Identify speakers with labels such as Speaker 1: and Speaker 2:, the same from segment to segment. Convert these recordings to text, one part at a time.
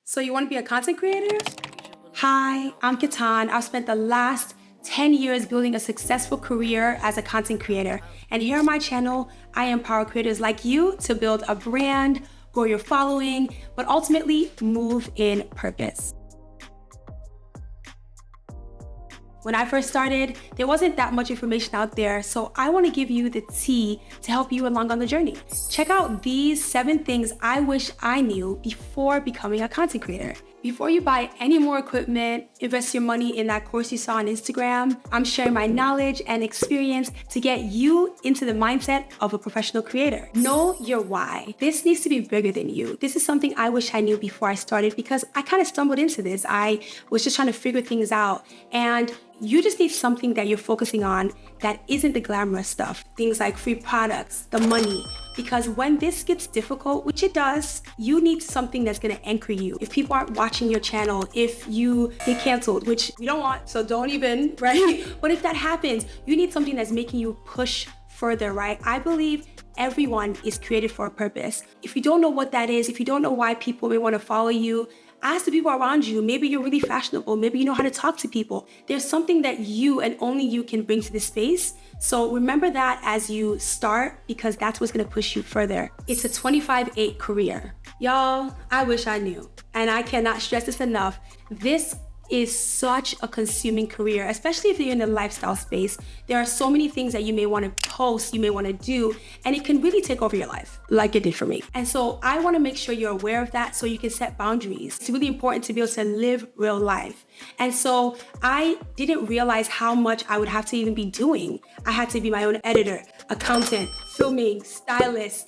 Speaker 1: So you want to be a content creator? Hi, I'm Kitan. I've spent the last 10 years building a successful career as a content creator. And here on my channel, I empower creators like you to build a brand, grow your following, but ultimately move in purpose. When I first started, there wasn't that much information out there, so I want to give you the tea to help you along on the journey. Check out these 7 things I wish I knew before becoming a content creator. Before you buy any more equipment, invest your money in that course you saw on Instagram, I'm sharing my knowledge and experience to get you into the mindset of a professional creator. Know your why. This needs to be bigger than you. This is something I wish I knew before I started because I kind of stumbled into this. I was just trying to figure things out, and you just need something that you're focusing on that isn't the glamorous stuff. Things like free products, the money. Because when this gets difficult, which it does, you need something that's gonna anchor you. If people aren't watching your channel, if you get canceled, which we don't want, so don't even, right? But if that happens, you need something that's making you push further, right? I believe everyone is created for a purpose. If you don't know what that is, if you don't know why people may wanna follow you, ask the people around you. Maybe you're really fashionable. Maybe you know how to talk to people. There's something that you and only you can bring to this space. So remember that as you start, because that's what's gonna push you further. It's a 25/8 career. Y'all, I wish I knew. And I cannot stress this enough. This is such a consuming career, especially if you're in the lifestyle space. There are so many things that you may want to post, you may want to do, and it can really take over your life, like it did for me. And so I want to make sure you're aware of that so you can set boundaries. It's really important to be able to live real life. And so I didn't realize how much I would have to even be doing. I had to be my own editor, accountant, filming, stylist.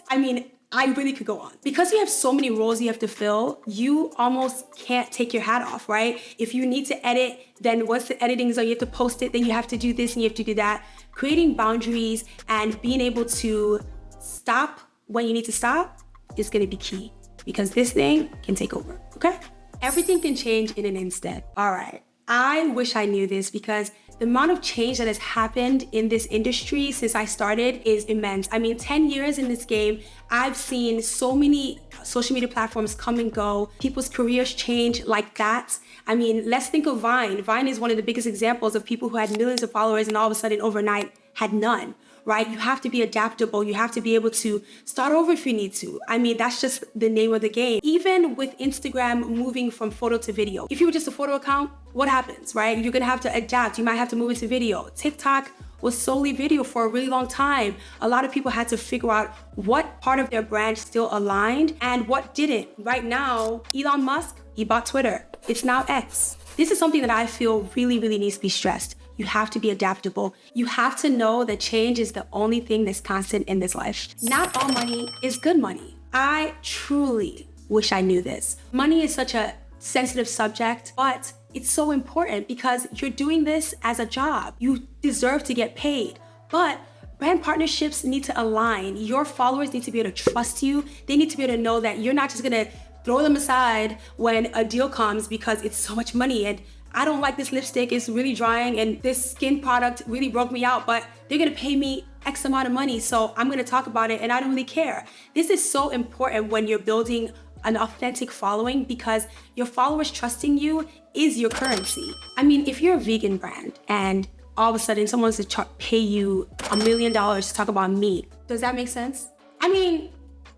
Speaker 1: I really could go on. Because you have so many roles you have to fill, you almost can't take your hat off, right? If you need to edit, then once the editing is done, you have to post it, then you have to do this and you have to do that. Creating boundaries and being able to stop when you need to stop is gonna be key, because this thing can take over, okay? Everything can change in an instant. All right, I wish I knew this because the amount of change that has happened in this industry since I started is immense. 10 years in this game, I've seen so many social media platforms come and go. People's careers change like that. Let's think of Vine. Vine is one of the biggest examples of people who had millions of followers and all of a sudden overnight had none, right? You have to be adaptable. You have to be able to start over if you need to. That's just the name of the game. Even with Instagram moving from photo to video. If you were just a photo account, what happens, right? You're gonna have to adapt. You might have to move into video. TikTok was solely video for a really long time. A lot of people had to figure out what part of their brand still aligned and what didn't. Right now, Elon Musk, he bought Twitter. It's now X. This is something that I feel really, really needs to be stressed. You have to be adaptable. You have to know that change is the only thing that's constant in this life. Not all money is good money. I truly wish I knew this. Money is such a sensitive subject, but it's so important because you're doing this as a job. You deserve to get paid, but brand partnerships need to align. Your followers need to be able to trust you. They need to be able to know that you're not just gonna throw them aside when a deal comes because it's so much money and I don't like this lipstick, it's really drying, and this skin product really broke me out, but they're gonna pay me X amount of money, so I'm gonna talk about it and I don't really care. This is so important when you're building an authentic following because your followers trusting you is your currency. If you're a vegan brand and all of a sudden someone wants to pay you $1 million to talk about meat, does that make sense?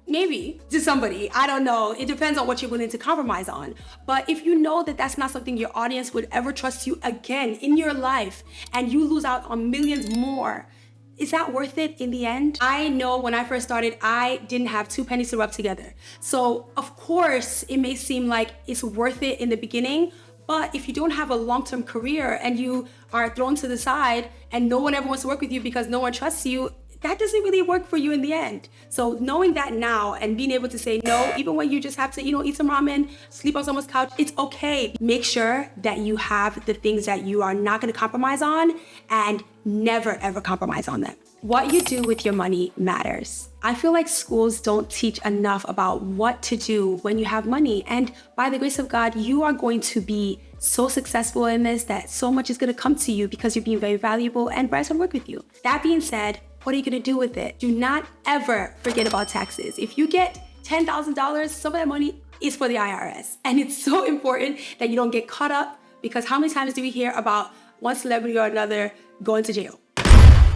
Speaker 1: Maybe to somebody, I don't know. It depends on what you're willing to compromise on. But if you know that that's not something your audience would ever trust you again in your life and you lose out on millions more, is that worth it in the end? I know when I first started, I didn't have 2 pennies to rub together. So of course, it may seem like it's worth it in the beginning, but if you don't have a long-term career and you are thrown to the side and no one ever wants to work with you because no one trusts you, that doesn't really work for you in the end. So knowing that now and being able to say no, even when you just have to, eat some ramen, sleep on someone's couch, it's okay. Make sure that you have the things that you are not gonna compromise on and never ever compromise on them. What you do with your money matters. I feel like schools don't teach enough about what to do when you have money. And by the grace of God, you are going to be so successful in this that so much is gonna come to you because you're being very valuable and brands will work with you. That being said, what are you gonna do with it? Do not ever forget about taxes. If you get $10,000, some of that money is for the IRS. And it's so important that you don't get caught up, because how many times do we hear about one celebrity or another going to jail?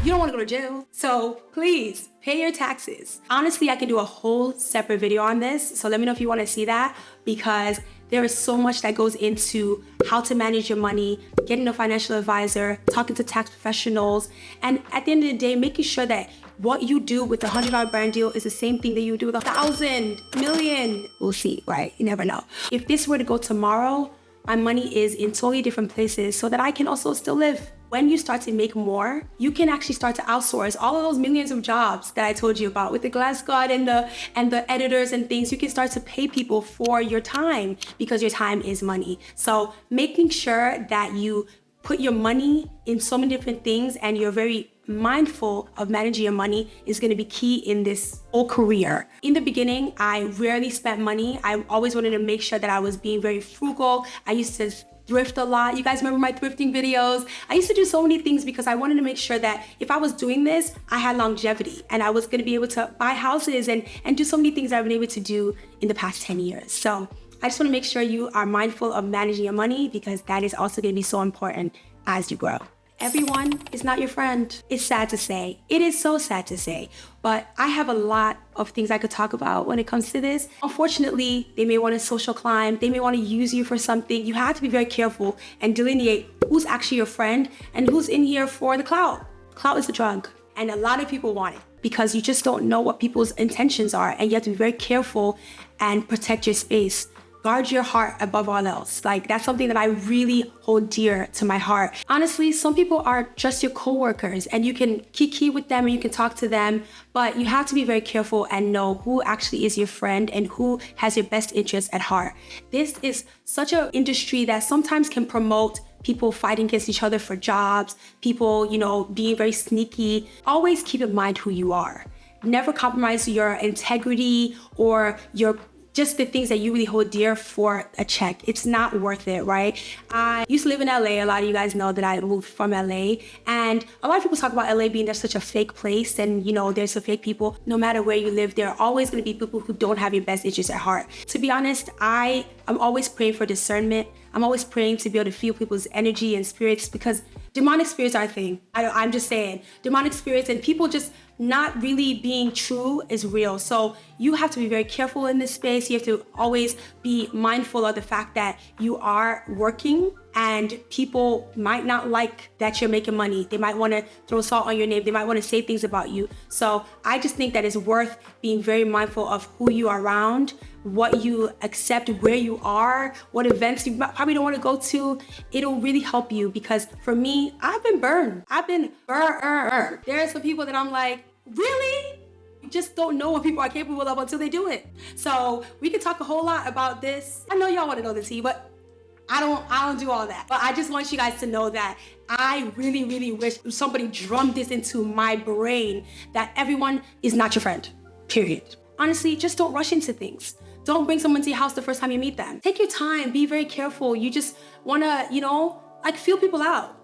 Speaker 1: You don't want to go to jail. So please pay your taxes. Honestly, I can do a whole separate video on this. So let me know if you want to see that, because there is so much that goes into how to manage your money, getting a financial advisor, talking to tax professionals, and at the end of the day, making sure that what you do with the $100 brand deal is the same thing that you do with 1,000, million. We'll see, right? You never know. If this were to go tomorrow, my money is in totally different places so that I can also still live. When you start to make more, you can actually start to outsource all of those millions of jobs that I told you about with the Glass God and the editors and things. You can start to pay people for your time, because your time is money. So making sure that you put your money in so many different things and you're very mindful of managing your money is going to be key in this whole career. In the beginning, I rarely spent money. I always wanted to make sure that I was being very frugal. I used to thrift a lot. You guys remember my thrifting videos? I used to do so many things because I wanted to make sure that if I was doing this, I had longevity and I was going to be able to buy houses and do so many things I've been able to do in the past 10 years. So I just want to make sure you are mindful of managing your money, because that is also going to be so important as you grow. Everyone is not your friend. It's sad to say. It is so sad to say. But I have a lot of things I could talk about when it comes to this. Unfortunately, they may want to social climb. They may want to use you for something. You have to be very careful and delineate who's actually your friend and who's in here for the clout. Clout is a drug, and a lot of people want it because you just don't know what people's intentions are, and you have to be very careful and protect your space. Guard your heart above all else. Like, that's something that I really hold dear to my heart. Honestly, some people are just your coworkers and you can kiki with them and you can talk to them, but you have to be very careful and know who actually is your friend and who has your best interest at heart. This is such an industry that sometimes can promote people fighting against each other for jobs, people, being very sneaky. Always keep in mind who you are. Never compromise your integrity or just the things that you really hold dear for a check. It's not worth it, right? I used to live in LA. A lot of you guys know that I moved from LA. And a lot of people talk about LA being such a fake place and, there's some fake people. No matter where you live, there are always gonna be people who don't have your best interests at heart. To be honest, I'm always praying for discernment. I'm always praying to be able to feel people's energy and spirits, because demonic spirits are a thing. I'm just saying, demonic spirits and people just not really being true is real. So you have to be very careful in this space. You have to always be mindful of the fact that you are working and people might not like that you're making money. They might want to throw salt on your name. They might want to say things about you. So I just think that it's worth being very mindful of who you are around, what you accept, where you are, what events you probably don't want to go to. It'll really help you, because for me, I've been burned. There are some people that I'm like, really? You just don't know what people are capable of until they do it. So we could talk a whole lot about this. I know y'all want to know the tea, but I don't do all that. But I just want you guys to know that I really, really wish somebody drummed this into my brain, that everyone is not your friend, period. Honestly, just don't rush into things. Don't bring someone to your house the first time you meet them. Take your time, be very careful. You just wanna, feel people out.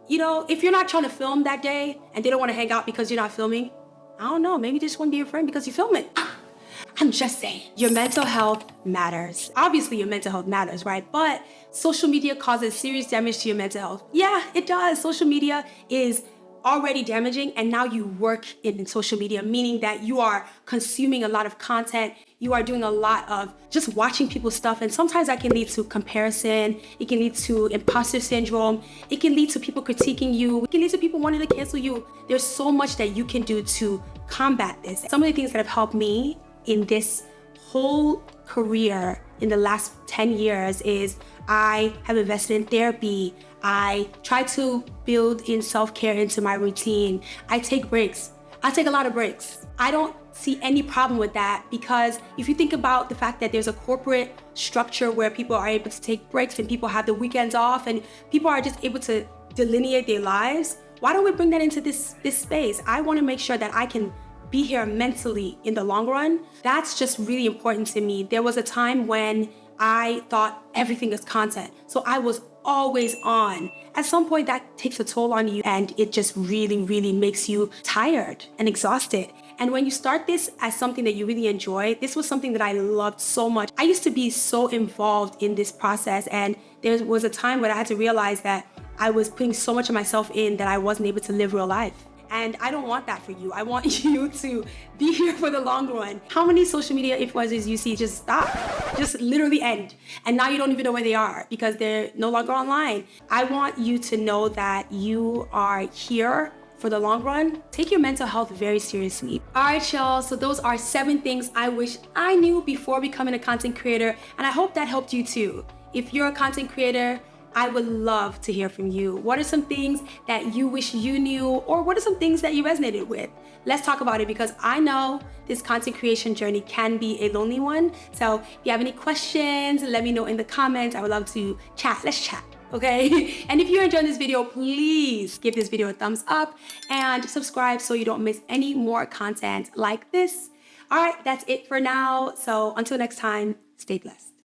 Speaker 1: If you're not trying to film that day and they don't wanna hang out because you're not filming, I don't know, maybe they just wanna be your friend because you film it. I'm just saying, your mental health matters. Obviously, your mental health matters, right? But social media causes serious damage to your mental health. Yeah, it does. Social media is already damaging, and now you work in social media, meaning that you are consuming a lot of content. You are doing a lot of just watching people's stuff, and sometimes that can lead to comparison. It can lead to imposter syndrome. It can lead to people critiquing you. It can lead to people wanting to cancel you. There's so much that you can do to combat this. Some of the things that have helped me in this whole career in the last 10 years is I have invested in therapy. I try to build in self-care into my routine. I take breaks. I take a lot of breaks. I don't see any problem with that, because if you think about the fact that there's a corporate structure where people are able to take breaks and people have the weekends off and people are just able to delineate their lives, why don't we bring that into this space? I want to make sure that I can be here mentally in the long run. That's just really important to me. There was a time when I thought everything is content. So I was always on. At some point that takes a toll on you and it just really, really makes you tired and exhausted. And when you start this as something that you really enjoy, this was something that I loved so much. I used to be so involved in this process, and there was a time when I had to realize that I was putting so much of myself in that I wasn't able to live real life. And I don't want that for you. I want you to be here for the long run. How many social media influencers you see just stop, just literally end. And now you don't even know where they are because they're no longer online. I want you to know that you are here for the long run. Take your mental health very seriously. All right, y'all, so those are 7 things I wish I knew before becoming a content creator. And I hope that helped you too. If you're a content creator, I would love to hear from you. What are some things that you wish you knew, or what are some things that you resonated with? Let's talk about it, because I know this content creation journey can be a lonely one. So if you have any questions, let me know in the comments. I would love to chat. Let's chat, okay? And if you're enjoying this video, please give this video a thumbs up and subscribe so you don't miss any more content like this. All right, that's it for now. So until next time, stay blessed.